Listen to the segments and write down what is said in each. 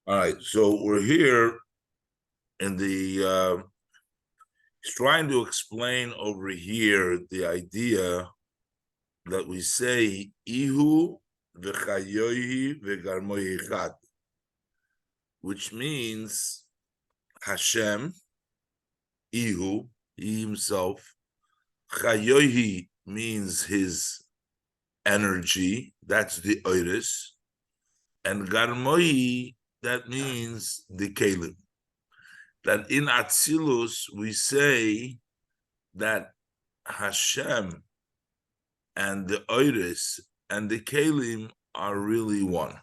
All right, so we're here in the he's trying to explain over here the idea that we say Ihu v'chayohi v'garmohi echad, which means Hashem, Ihu, he himself, chayohi means his energy, that's the oiris, and garmohi, that means the kelim. That in Atzilus we say that Hashem and the oiris and the kelim are really one.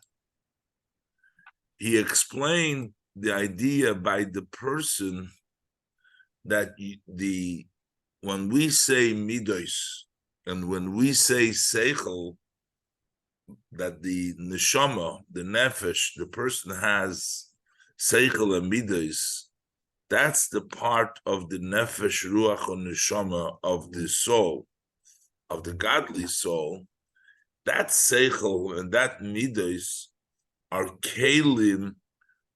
He explained the idea by the person that when we say midos and when we say seichel, that the neshama, the nefesh, the person has seichel and midos, that's the part of the nefesh, ruach, or neshama of the soul, of the godly soul. That seichel and that midos are kelim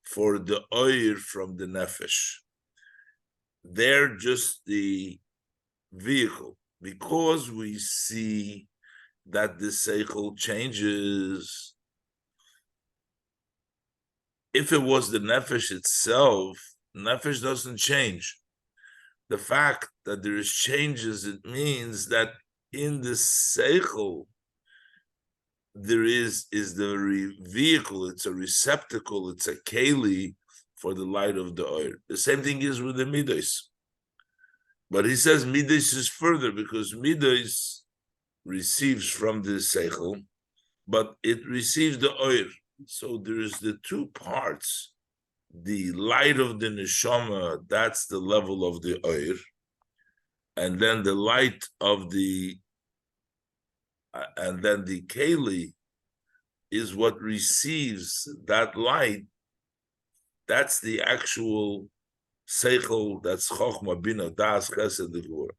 for the oir from the nefesh. They're just the vehicle, because we see that the seichel changes. If it was the nefesh itself, nefesh doesn't change. The fact that there is changes, it means that in the seichel there is the vehicle, it's a receptacle, it's a keli for the light of the oil. The same thing is with the midos. But he says midos is further, because midos receives from the seichel, but it receives the oil. So there's the two parts. The light of the neshama, that's the level of the oil, and then the light of the and then the keli is what receives that light. That's the actual seichel, that's chokhmah, bina, das, chesed, gvura.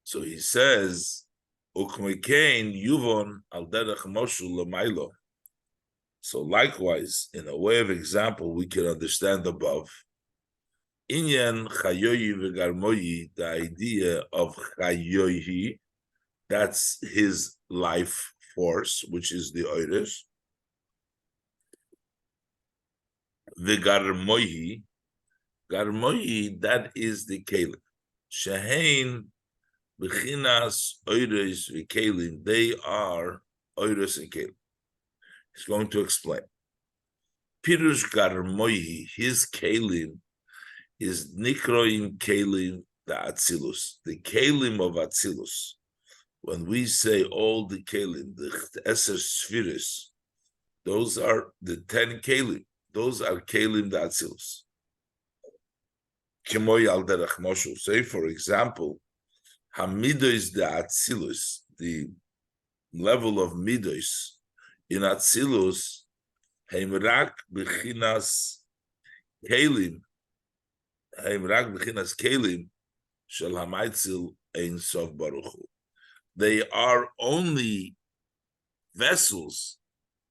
So he says, ukmekein yuvon al derech moshu l'maylo. So likewise, in a way of example, we can understand above. Inyan chayoyi v'garmoyi, the idea of chayoyi, that's his life force, which is the oiris. V'garmoyi, garmoyi, that is the kelim. Shehein b'chinas oiris v'kelim, they are oiris and kelim. He's going to explain. Pirush garmoyi, his kelim is nikroim kelim the Atzilus, the kelim of Atzilus. When we say all the kelim, the Eser Spheres, those are the 10 kelim. Those are kelim the Atzilus. Kimoy al derech moshu. Say, for example, Hamidos the Atzilus, the level of midos in Atzilus, heimrak b'chinas kelim, heimrak b'chinas kelim shel hamaitzel ein sof baruch hu. They are only vessels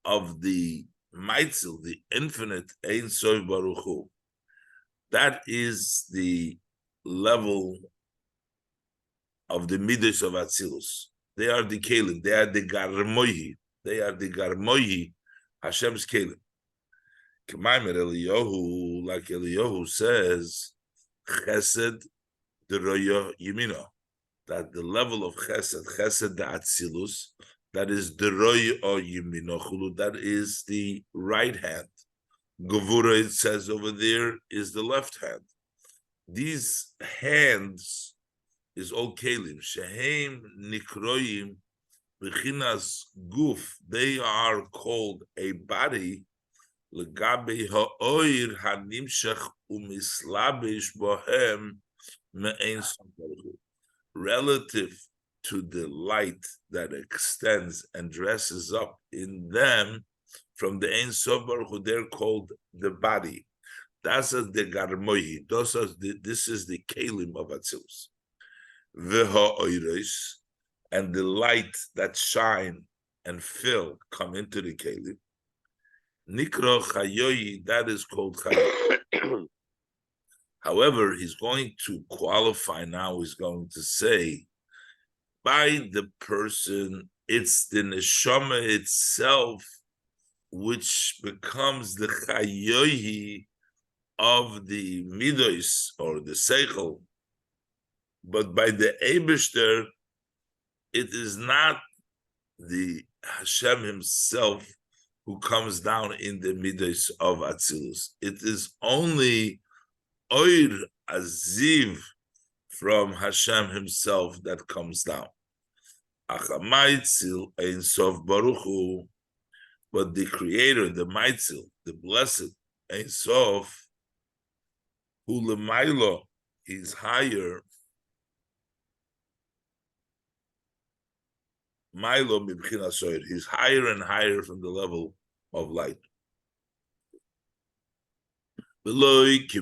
of the Maitzel, the infinite Ein Sof Baruch Hu. That is the level of the midos of Atzilus. They are the kelim. They are the garmohi. They are the garmohi, Hashem's kelim. Mamer Eliyahu, like Eliyahu says, Chesed the roya yimino. That the level of chesed the atzilus, that is the roy or yiminochulu, that is the right hand. Gevura, it says over there, is the left hand. These hands is all kelim. Shehem nikroim b'chinas guf. They are called a body. Legabe ha'oir hanimshach umislabish bohem me'ein sof, relative to the light that extends and dresses up in them from the Ein Sof Baruch Hu, they're called the body. That's the garmohi. This is the kelim of Atzilus. V'ha'oiros, and the light that shine and fill come into the kelim. Nikra Chayoyi, that is called Chayoyi. However, he's going to qualify now, he's going to say, by the person, it's the neshama itself which becomes the chayohi of the midos or the seichel. But by the Eibishter, it is not the Hashem himself who comes down in the midos of Atzilus. It is only Oir Aziv from Hashem himself that comes down. Achamayitzil Ein Sof Baruch Hu, but the Creator, the Maitzil, the Blessed Ein Sof, Hu Lemailo, he's higher. Milo Mibchinas Oir, he's higher and higher from the level of light. Unlike the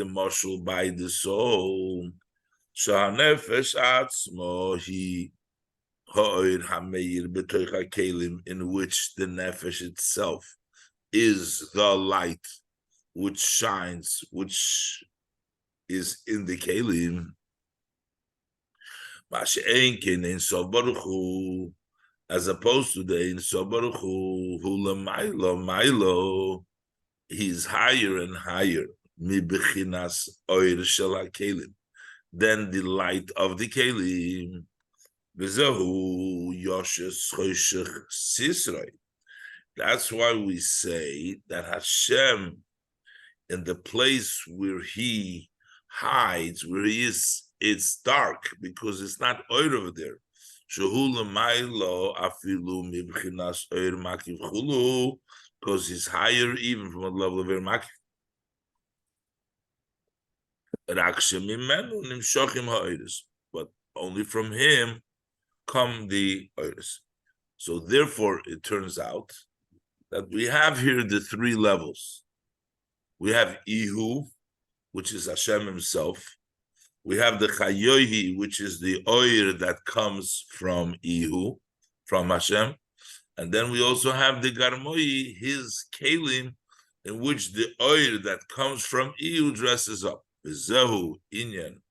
moshul by the soul, Shahanefesh Atzmo Hi Ha'oir Hameir B'toich HaKelim, in which the nefesh itself is the light which shines, which is in the kelim. Masha'enkin Ein Sof Baruch Hu, as opposed to the Ein Sof Baruch Hu, Hu Lamailo, he's higher and higher, Mi B'chinas Oir Shel HaKelim, than the light of the kelim. V'zehu Yoshes Choshech Sisrei. That's why we say that Hashem, in the place where he hides, where he is, it's dark because it's not oil over there. Because he's higher even from the level of Makif. But only from him come the oils. So therefore, it turns out that we have here the three levels. We have Ihu, which is Hashem himself. We have the Chayohi, which is the oir that comes from Ihu, from Hashem. And then we also have the Garmoi, his Kalim, in which the oir that comes from Ihu dresses up. Zehu Inyan.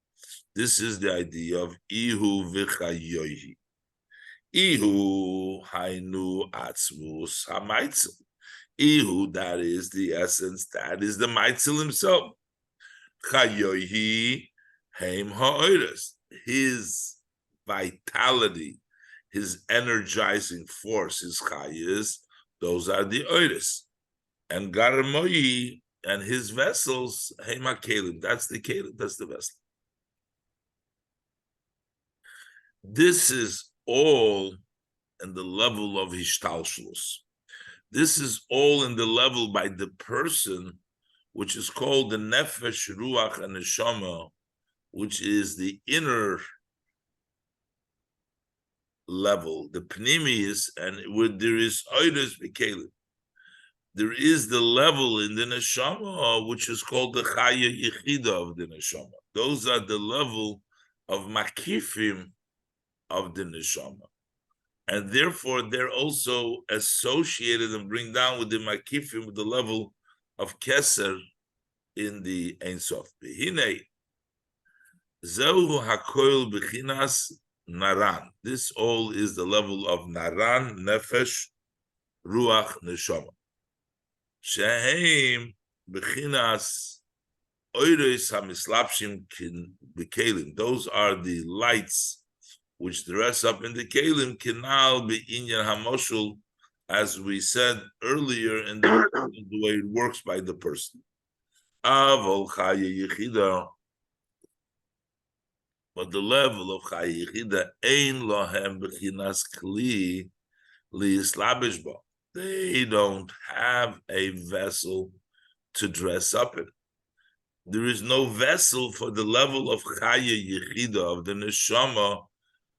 This is the idea of Ihu v'Chayohi. Ihu Hainu Atzmus HaMaitzel. Ihu, that is the essence, that is the Maitzel himself. Chayohi Heim Ha'oiras. His vitality, his energizing force, his chayas, those are the oiras. And Garmoyi and his vessels, Heim HaKelim, that's the kelim, that's the vessel. This is all in the level of Hishtalshlus. This is all in the level by the person, which is called the Nefesh, Ruach, and Neshama, which is the inner level, the Pnimius, and where there is Oides B'Kelim. There is the level in the Neshama, which is called the Chaya Yechida of the Neshama. Those are the level of Makifim of the Neshama. And therefore, they're also associated and bring down with the Makifim, with the level of Keser in the Ein Sof. B'hinei, Zehu HaKoil B'chinas Naran. This all is the level of Naran, Nefesh, Ruach, Neshama. Sheheim B'chinas Oiros HaMislapshim Kin B'Kelim. Those are the lights which dress up in the Kelim, Kinal B'Inyan HaMoshul, as we said earlier, in the way it works by the person. Avol Chaya Yechida, but the level of Chaya Yechida, Ein Lohem B'chinas Kli Liyislabish Bo. They don't have a vessel to dress up in. There is no vessel for the level of Chaya Yechida, of the Neshama,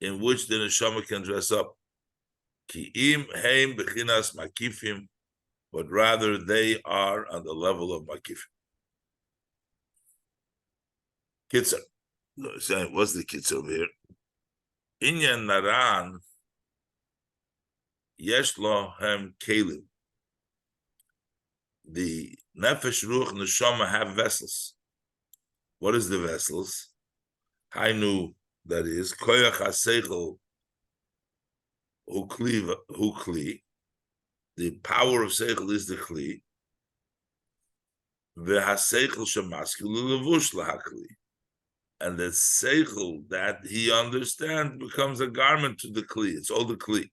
in which the Neshama can dress up. Ki'im heim b'chinas makifim, but rather they are on the level of makifim. Kitzer. What's the kitzer over here? Inyan naran yesh lohem kelim. The nefesh, ruach, neshama have vessels. What is the vessels? Hainu, that is koyach haseichel hu kli. The power of seichel is the kli. V'haseichel shemaskil levush lahakli. And the seichel that he understands becomes a garment to the kli. It's all the kli.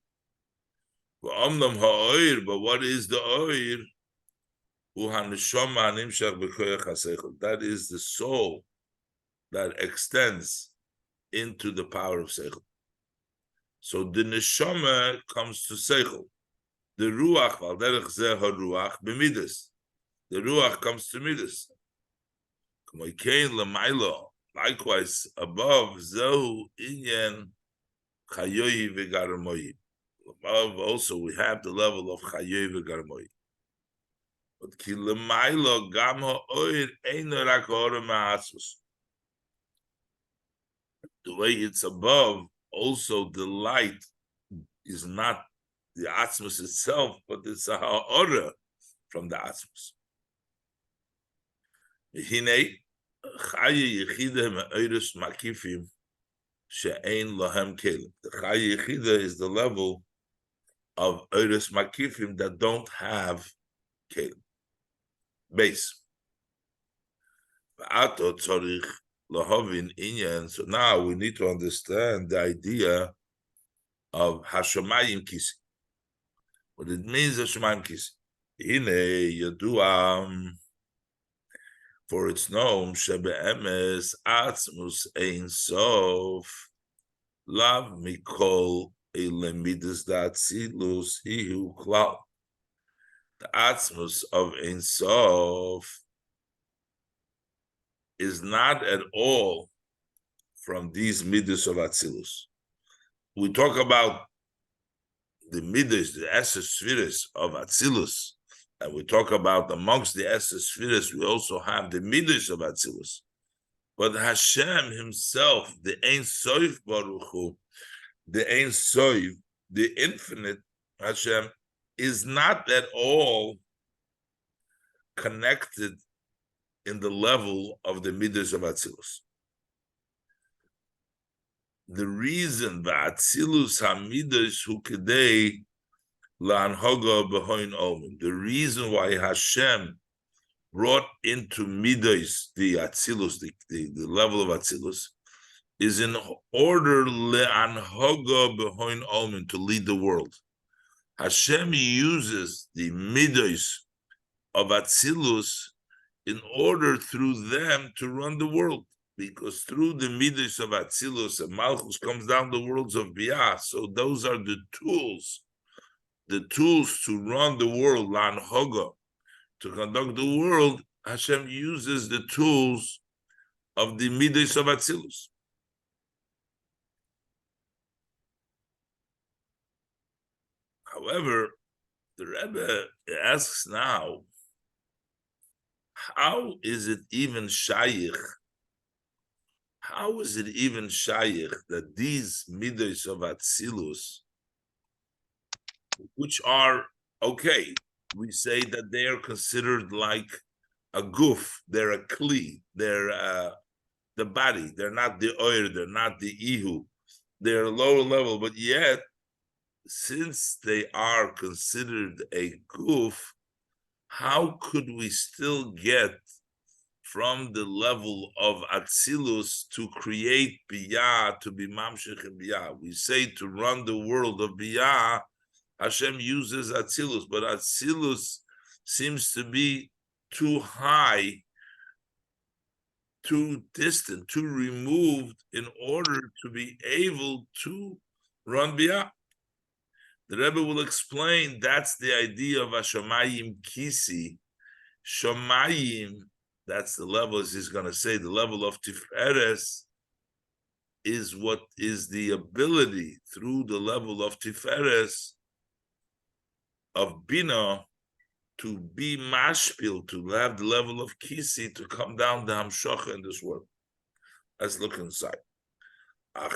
But what is the oir? That is the soul that extends into the power of seichel. So the neshama comes to seichel. The ruach, the ruach comes to midas. Likewise, above zehu inyan chayoyi v'garamoyi. Above also we have the level of chayoyi v'garamoyi. But ki lemailo gam ha'oir eino rak ha'ora ma'atzmus. The way it's above, also the light is not the atzmus itself, but it's a ha'ora from the atzmus. Hine chaye yechida me'oirus makifim she'ein lohem kelim. The chaye yechida is the level of oirus makifim that don't have kelim. Base. So now we need to understand the idea of hashamayim kisi. What it means, hashamayim kisi. For it's known, shebe'emes atzmus ein sof lav mikol elemidas datzilus hihu klal. The atzmus of ein sof is not at all from these midas of atzilus. We talk about the midas, the esses of atzilus, and we talk about amongst the esses we also have the midas of atzilus. But Hashem himself, the Ein Sof Baruch Hu, the Ein Sof, the infinite Hashem, is not at all connected in the level of the midas of atzilus. The reason that atzilus hamidas hu kedei la'anhoga b'hoin omen. The reason why Hashem brought into midas the atzilus, the level of atzilus, is in order le'anhoga b'hoin omen, to lead the world. Hashem uses the midas of atzilus in order through them to run the world, because through the midas of atzilus and malchus comes down the worlds of biyah. So those are the tools to run the world, l'anhoga, to conduct the world. Hashem uses the tools of the midas of atzilus. However, the Rebbe asks now, how is it even shaykh? How is it even shaykh that these midas of atzilus, which are okay, we say that they are considered like a guf, they're a kli, they're the body, they're not the oir, they're not the ihu, they're lower level, but yet, since they are considered a guf, how could we still get from the level of atzilus to create biyah, to be mamshech in biyah? We say to run the world of biyah, Hashem uses atzilus, but atzilus seems to be too high, too distant, too removed in order to be able to run biyah. The Rebbe will explain that's the idea of Hashamayim Kisi. Shamayim, that's the level, as he's going to say, the level of Tiferes is what is the ability through the level of Tiferes of Bina to be mashpil, to have the level of Kisi, to come down the Hamshacha in this world. Let's look inside. But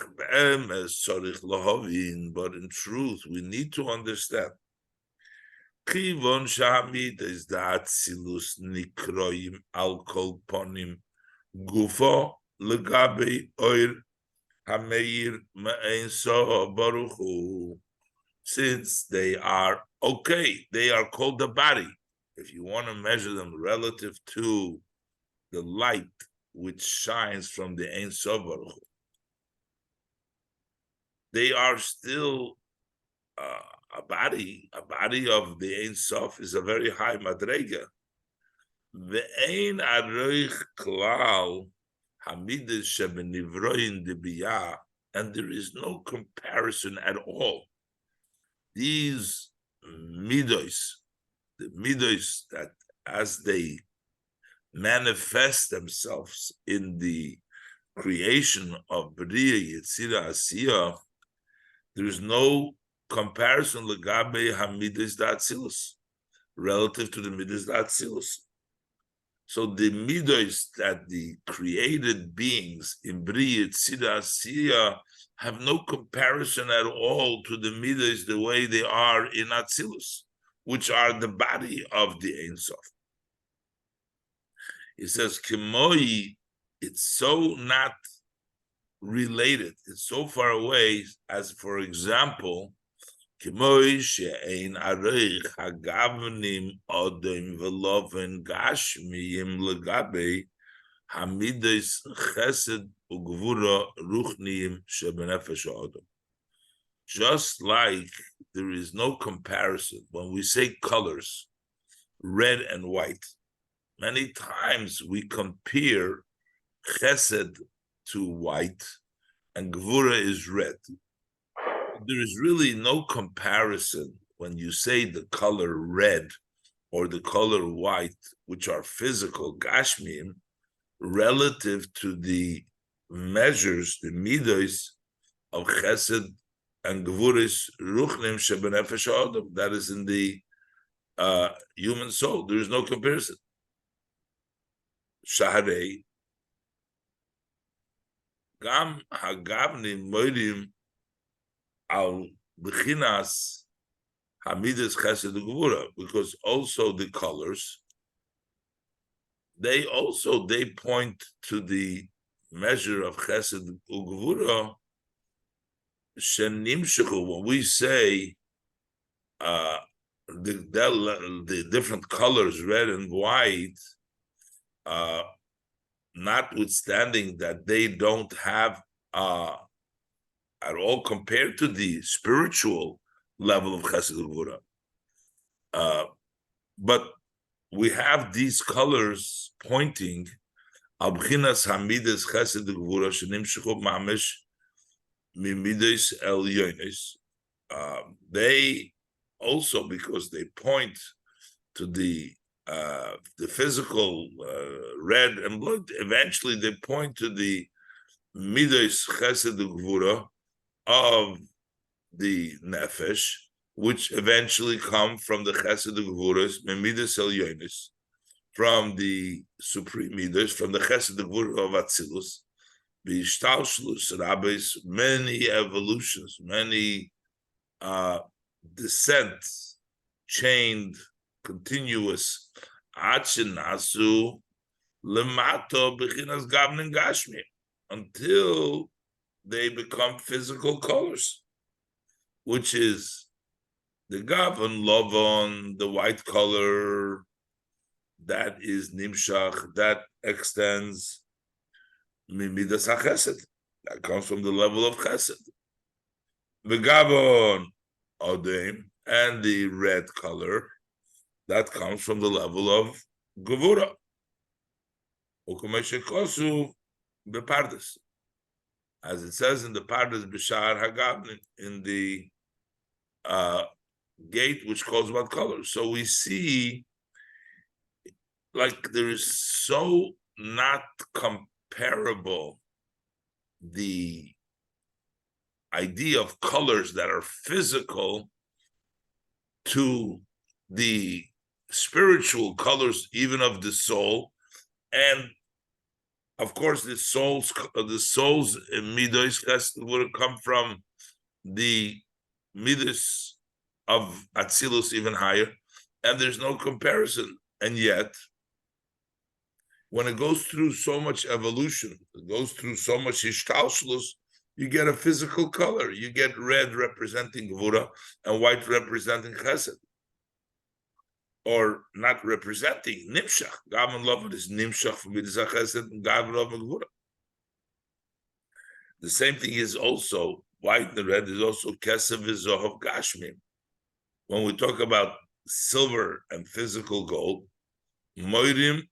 in truth, we need to understand. Kivon Shamid is the Atzilus Nikroim Al Kol Ponim Gufo Legabe Oir Hameir Me'en So Baruch Hu. Since they are okay, they are called the body. If you want to measure them relative to the light which shines from the Ein Sof Baruch Hu, they are still a body of the Ein Sof is a very high madrega. Ve'ein aroich klal hamidas shebenivroin debiyah, and there is no comparison at all. These midos, the midos that as they manifest themselves in the creation of Bria, Yetzira, Asiyah, there is no comparison legabe hamidas da'atzilus relative to the midas da'atzilus. So the midas that the created beings in Bria, Yetzira, Asiyah have no comparison at all to the midas the way they are in Atzilus, which are the body of the Ein Sof. He says, Kimoi, it's so not related, it's so far away, as for example, Kimoi she'ein areich hagavnim odem veloven gashmiyim legabe hamidas chesed ugvura ruchniim shebenefesh ha'odom. Just like there is no comparison when we say colors, red and white. Many times we compare chesed to white and gvura is red. There is really no comparison when you say the color red or the color white, which are physical gashmim, relative to the measures, the midos of chesed and gvuris ruchnim shebenefesh ha'odom, that is in the human soul. There is no comparison. Shaharei gam hagavnim moidim al b'chinas hamidas chesed ugvura, because also the colors, they point to the measure of chesed ugvura shenimshechu. When we say the different colors, red and white, notwithstanding that they don't have at all compared to the spiritual level of chesed ugvura, but we have these colors pointing abchinas hamidas chesed ugvura shenimshechu mamish mimidas el yonis. They also, because they point to the physical red and blood, eventually they point to the midas chesed ugvura of the nefesh, which eventually come from the chesed ugvuras mimidas el yonis, from the supreme midas, from the chesed ugvura of Atzilus, b'ishtalshlus rabbis, many evolutions, many descents, chained, continuous, achinasu lemato b'chinas gavnin gashmi, until they become physical colors, which is the gavon lovon, the white color, that is nimshach, that extends mimidas hachesed, that comes from the level of chesed. The gavon odem, and the red color, that comes from the level of gevura. Ukumeshekosu bepardes, as it says in the Pardes B'Shar Hagab, in the gate which calls about colors. So we see, like, there is so not comparable the idea of colors that are physical to the spiritual colors, even of the soul, and Of course, the soul's midos chesed would come from the midos of Atzilus even higher, and there's no comparison. And yet, when it goes through so much evolution, it goes through so much ishtalshlus, you get a physical color. You get red representing Gvura and white representing Chesed. Or not representing Nimshach. Gavan Lovat is Nimshach for Midas HaChesed and Gavan Lovat Gvura. The same thing is also, white and red is also Kesef V'Zohav Gashmim. When we talk about silver and physical gold, Moirim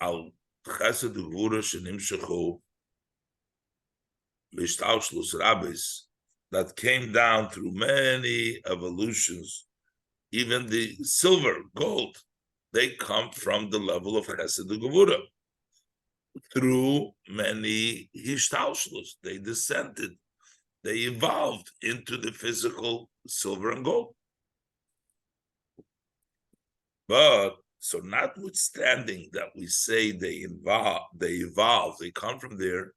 al Chesed Gvura Shenimshachu Mishtalshlus Rabbis, that came down through many evolutions. Even the silver, gold, they come from the level of Chesed Gevura. Through many Hishtalshlus, they descended, they evolved into the physical silver and gold. But, so notwithstanding that we say they evolve, they come from there,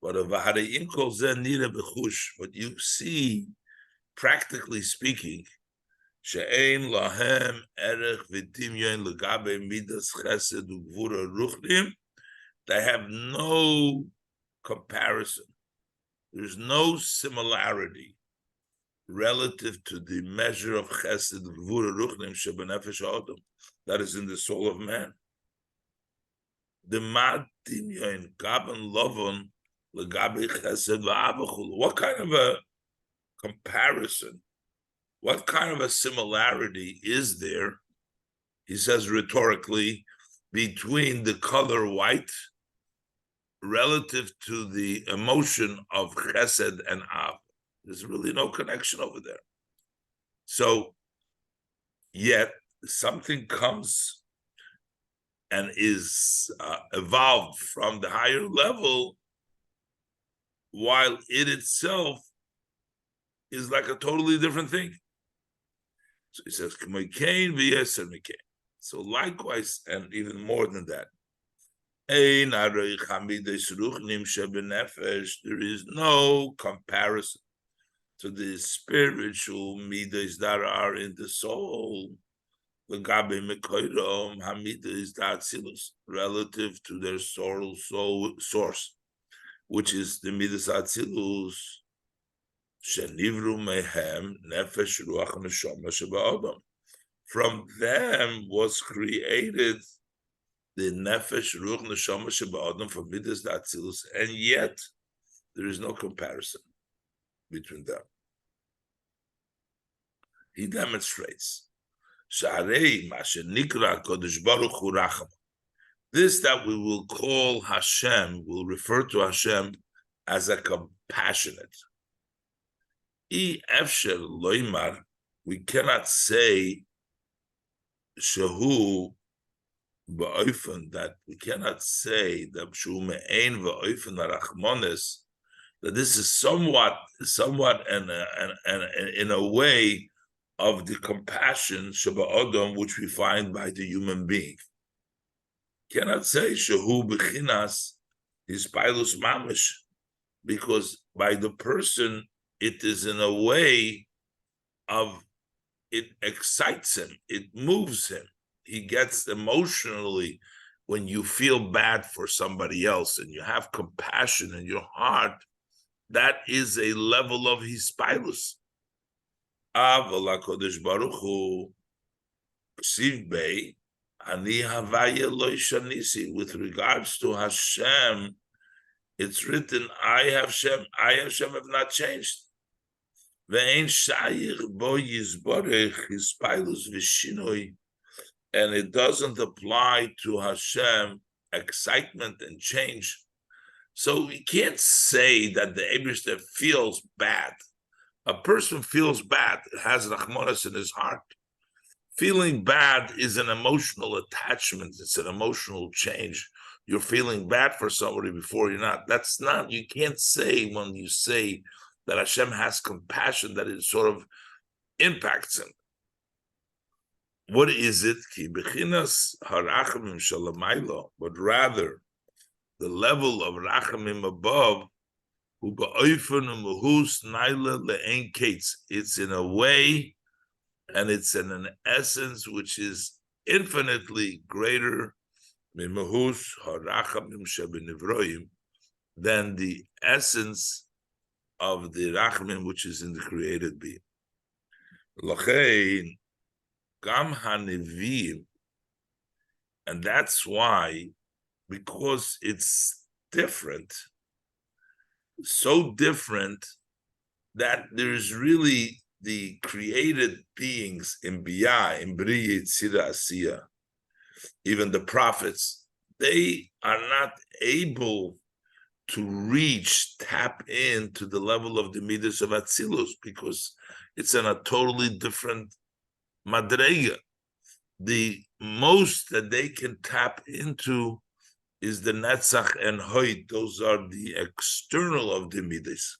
but what you see, practically speaking, she'ein lahem erech v'dimyon legabe midas chesed ugvura ruchnim, they have no comparison. There's no similarity relative to the measure of chesed ugvura ruchnim shebenefesh adam that is in the soul of man. The mad dimyon gaben lovon legabe chesed v'avachul. What kind of a comparison? What kind of a similarity is there, he says rhetorically, between the color white relative to the emotion of chesed and av? There's really no connection over there. So, yet something comes and is evolved from the higher level, while it itself is like a totally different thing. So he says, so likewise, and even more than that, there is no comparison to the spiritual midas that are in the soul, relative to their soul source, which is the midas atzilus. From them was created the nefesh ruach neshama sheba'adam from midas atzilus, and yet there is no comparison between them. He demonstrates this that we will call Hashem, will refer to Hashem as a compassionate. We cannot say Shahu Ba'ofen, that we cannot say that Shu Me'ein Va'ofen Rachmones, that this is somewhat in a way of the compassion Shabbat which we find by the human being. Cannot say Shahu Bechinas is Pilus Mamish, because by the person it is in a way of, it excites him, it moves him. He gets emotionally, when you feel bad for somebody else and you have compassion in your heart, that is a level of hispilus. Aval HaKadosh Baruch Hu, Siv Bey, Ani Havaya Lo Shanisi. With regards to Hashem, it's written, I Hashem have not changed. And it doesn't apply to Hashem excitement and change. So we can't say that the Eibishter feels bad. A person feels bad, has Rachmanas in his heart. Feeling bad is an emotional attachment. It's an emotional change. You're feeling bad for somebody before you're not. That's not, you can't say when you say that Hashem has compassion, that it sort of impacts him. What is it? But rather, the level of Rachamim above, it's in a way, and it's in an essence which is infinitely greater than the essence of the Rachamim which is in the created being. And that's why, because it's different, so different that there's really the created beings in Biyah, in Bri Yitzira Asiya, even the prophets, they are not able to tap into the level of the Midas of Atzilus, because it's in a totally different madrega. The most that they can tap into is the Netzach and Hoid. Those are the external of the Midas.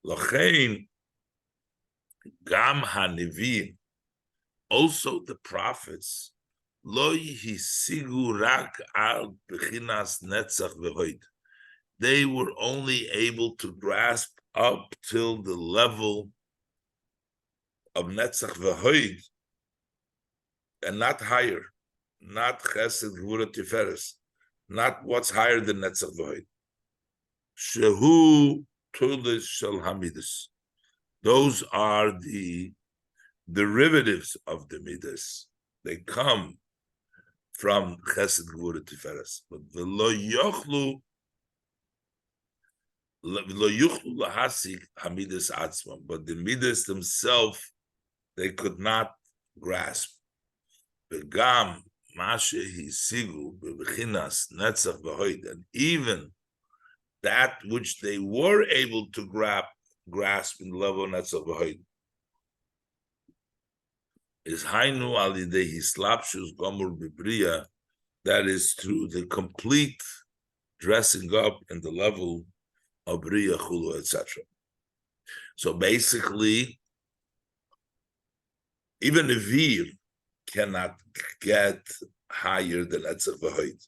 Lachein Gam HaNeviim, also the prophets, Lo Yihisigu Rak Al Bechinas Netzach v'Hoid. They were only able to grasp up till the level of Netzach v'Hoid, and not higher, not Chesed Gvura Tiferes, not what's higher than Netzach v'Hoid. Shehu Tulis Shel Hamidus. Those are the derivatives of the Midas. They come from Chesed Gvura Tiferes. But V'lo yochlu lahasik hamidas atzmam. But the Midas themselves, they could not grasp. Begam mashe hisigu bebechinas netzach v'hoid, and even that which they were able to grasp in the level of netzach v'hoid is hainu alidei hislapshus gomur bibriya, that is through the complete dressing up in the level of briya chulu, etc. So basically, even a vir cannot get higher than Netzach v'Hoid.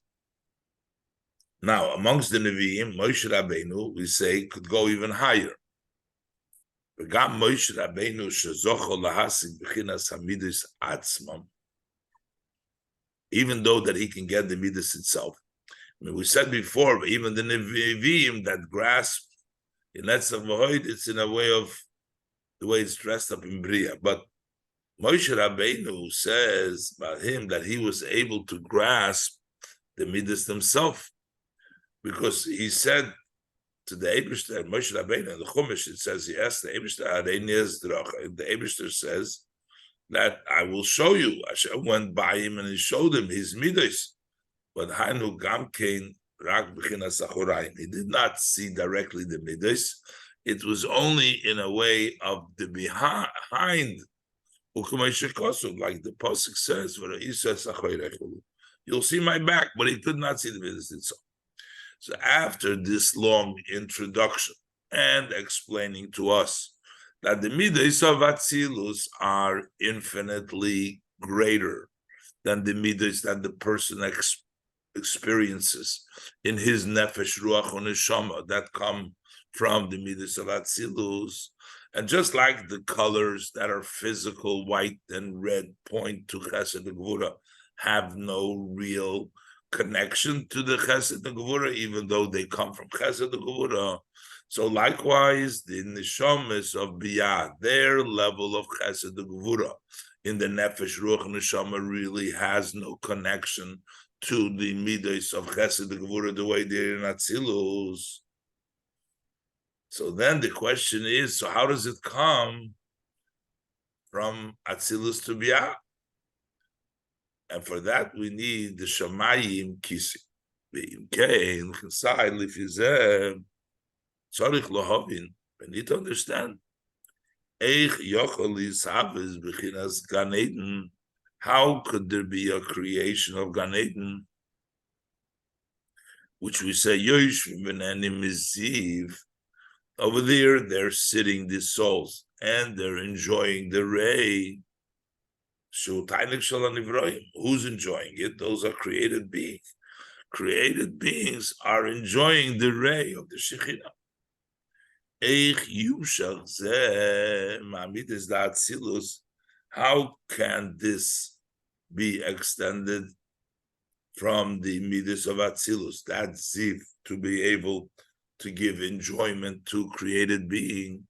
Now, amongst the Nevi'im, Moshe Rabbeinu, we say, could go even higher. V'gam Moshe Rabbeinu shezocho lahasig b'chinas hamidus atzmam, even though that he can get the midas itself. I mean, we said before, even the Nevi'im that grasp in Netzach v'Hoid, it's in a way of the way it's dressed up in Bria. But Moshe Rabbeinu says about him that he was able to grasp the midas himself, because he said to the Eibishter, Moshe Rabbeinu, in the Chumash, it says he asked the Eibishter, the Eibishter says that I will show you. Hashem went by him and he showed him his midas. But Hainu Gamkein Rak B'chinas Achorayim, he did not see directly the midas. It was only in a way of the behind. Like the pasuk says, you'll see my back, but he could not see the midas itself. So after this long introduction and explaining to us that the midas of Atzilus are infinitely greater than the midas that the person experiences in his nefesh, ruach, and neshama that come from the midas of Atzilus. And just like the colors that are physical, white and red, point to Chesed and Gvura, have no real connection to the Chesed and Gvura, even though they come from Chesed and Gvura. So likewise, the Neshamas of Biyah, their level of Chesed and Gvura in the Nefesh, Ruach, and Neshama really has no connection to the Midas of Chesed and Gvura the way they're in Atzilus. So then the question is, so how does it come from Atzilus to Biyah? And for that, we need the Shamayim Kisi. We need to understand how could there be a creation of Gan Eden, which we say, over there, they're sitting, these souls, and they're enjoying the ray. Who's enjoying it? Those are created beings. created beings are enjoying the ray of the Shekhinah. How can this be extended from the Midas of Atzilus, that Ziv, to be able to give enjoyment to created being?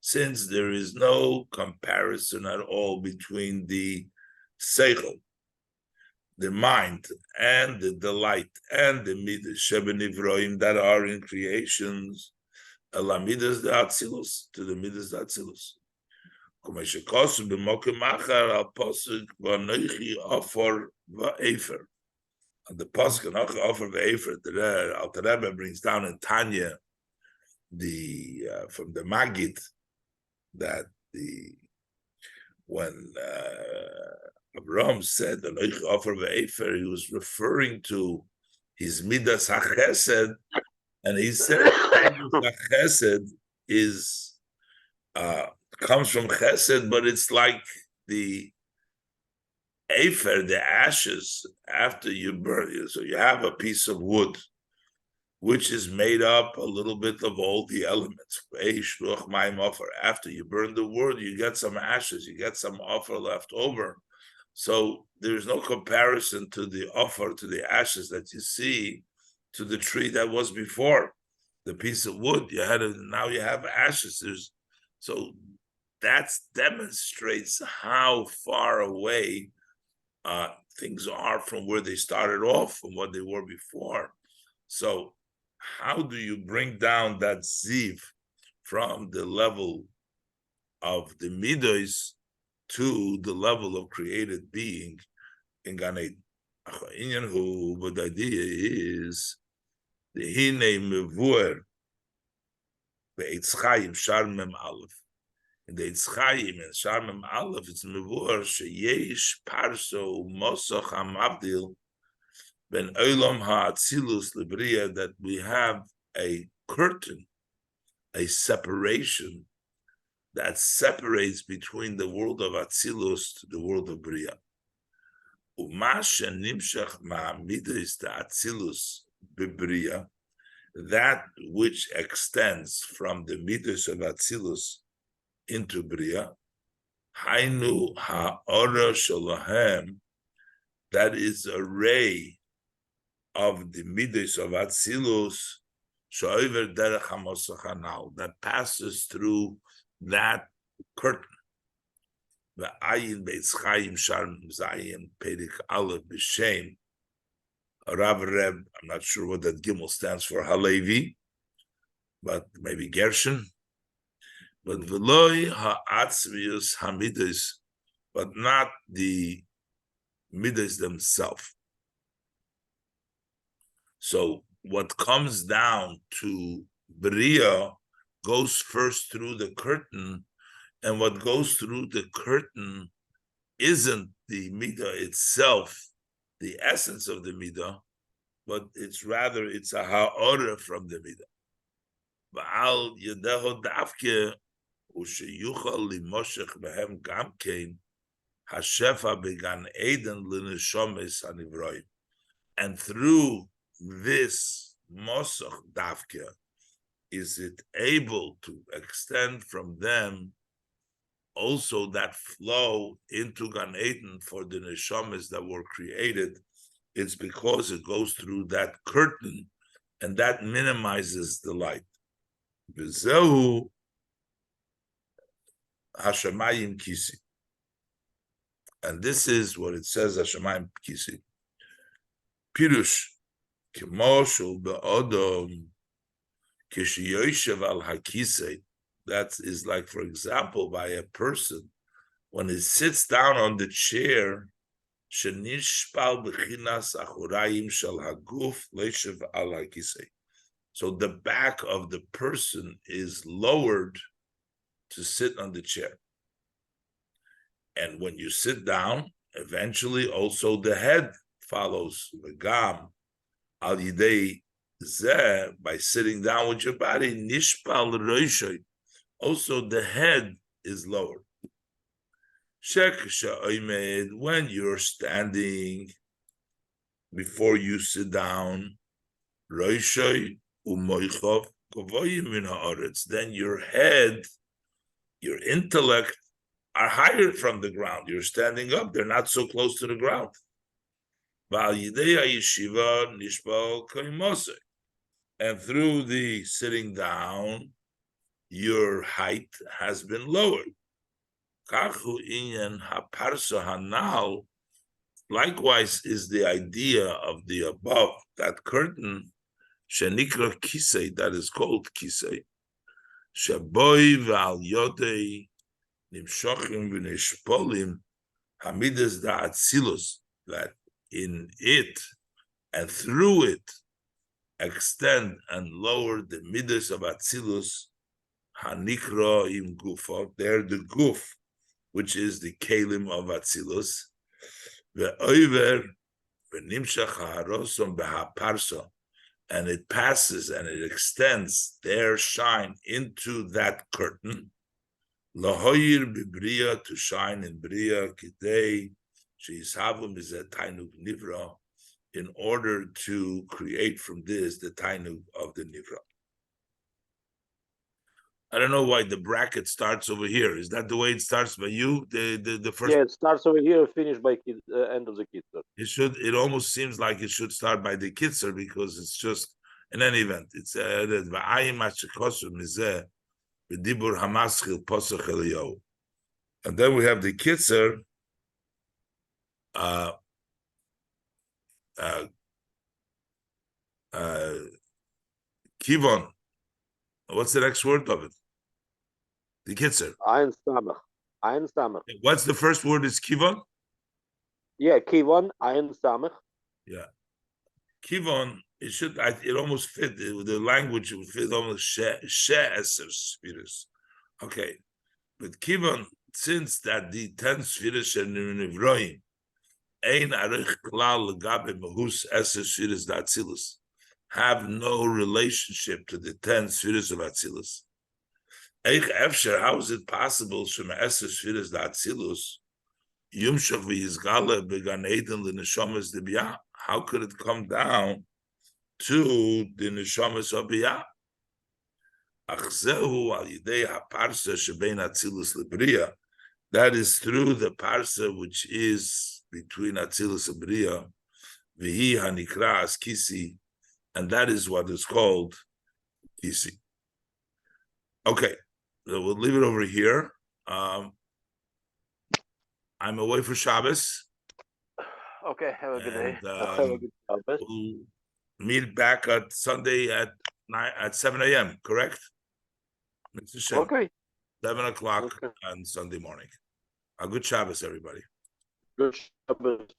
Since there is no comparison at all between the seichel, the mind, and the delight, and the midas shebenivroim that are in creations, midas the atzilus, to the midas the atzilus. And the pasuk and offer v'efer, the Alter Rebbe brings down in Tanya from the Magid that when Abraham said the offer v'efer, he was referring to his midas hachesed, and he said hachesed is comes from chesed, but it's like the Afer, the ashes, after you burn it. So you have a piece of wood, which is made up a little bit of all the elements. After you burn the wood, you get some ashes, you get some offer left over. So there's no comparison to the offer, to the ashes that you see, to the tree that was before. The piece of wood, you had it, now you have ashes. So that demonstrates how far away things are from where they started off, from what they were before. So how do you bring down that ziv from the level of the midos to the level of created being in Gan Eden? But the idea is the hine mevuer be'etz chayim shar mem aleph. In the Chaim and Sharmim Aleph, it's Mevur sheyesh parso mosach hamavdil ben olam ha'atzilus lebriya, that we have a curtain, a separation that separates between the world of Atzilus to the world of Bria. Uma shenimshach ma'amidas ta'atzilus bebriya, that which extends from the midas of Atzilus into Bria, Hainu ha'ora shalahem, that is a ray of the midas of Atzilus, shoiver derech hamosach hanal, that passes through that curtain. V'ayin beitz chayim sharm zayin perik aleph b'shem Rav Reb, I'm not sure what that Gimel stands for, Halevi, but maybe Gershon. But veloy ha'atzvius hamidas, but not the midas themselves. So what comes down to Bria goes first through the curtain, and what goes through the curtain isn't the midah itself, the essence of the midah, but it's a ha'orah from the midah. Ba'al yedeho davke u'sheyuchal limoshech behem gamkein hashefa began Eden l'neshomes hanivroim. And through this moshech davke, is it able to extend from them also that flow into Gan Eden for the neshamas that were created? It's because it goes through that curtain, and that minimizes the light. V'zehu hashamayim kisi. And this is what it says, hashamayim kisi. Pirush, k'moshul be'odom kishiyoyshev al hakisei. That is like, for example, by a person, when he sits down on the chair, shenishpal b'chinas achurayim shel haguf leishev al hakisei. So the back of the person is lowered to sit on the chair. And when you sit down, eventually also the head follows the gam al yidei zeh, by sitting down with your body, nishpal roishay. Also the head is lowered. When you're standing before you sit down, then your head, your intellect are higher from the ground. You're standing up, they're not so close to the ground. And through the sitting down, your height has been lowered. Likewise is the idea of the above, that curtain, shenikra kisei, that is called kisei, sheboy v'al yodei nimshochim v'neshpolim hamidas da'atzilus, that in it and through it extend and lower the midas of atzilus, hanikra im gufa, they're the guf, which is the kelim of atzilus, ve'oiver v'nimshach ha'arosom b'ha'parso, and it passes and it extends their shine into that curtain, lahoyir b'briya, to shine in briya, kidei she'ishavum is a tainug nivra, in order to create from this the tainug of the nivra. I don't know why the bracket starts over here. Is that the way it starts by you? The first. Yeah, it starts over here, finished by end of the kitzur. It almost seems like it should start by the kitzur, because it's just, in any event, it's and then we have the kitzur. Kivon. What's the next word of it? The kitzur. Ein samach. What's the first word? Is kivon? Yeah, kivon, ein samach. Yeah. Kivon, it should, it almost fit, the language would fit almost she-eser spheres. Okay. But kivon, since that the 10 spheres and nivroim, ein arich klal legabe mahus eser spheres da atzilus, have no relationship to the 10 spheres of atzilus. Eich efsher, how is it possible shema eser spheres da atzilus yumshach v'yizgala began eden l'neshamas debiyah? How could it come down to the neshamas of biyah? Achzehu al yidei haparsa shebein atzilus lebriya. That is through the parsa which is between atzilus and briya, v'hi hanikra as kisi, and that is what is called kisi. Okay, so we'll leave it over here. I'm away for Shabbos. Okay, have a good day. We'll meet back at Sunday at 7 a.m., correct? Okay. 7 o'clock on Sunday morning. A good Shabbos, everybody. Good Shabbos.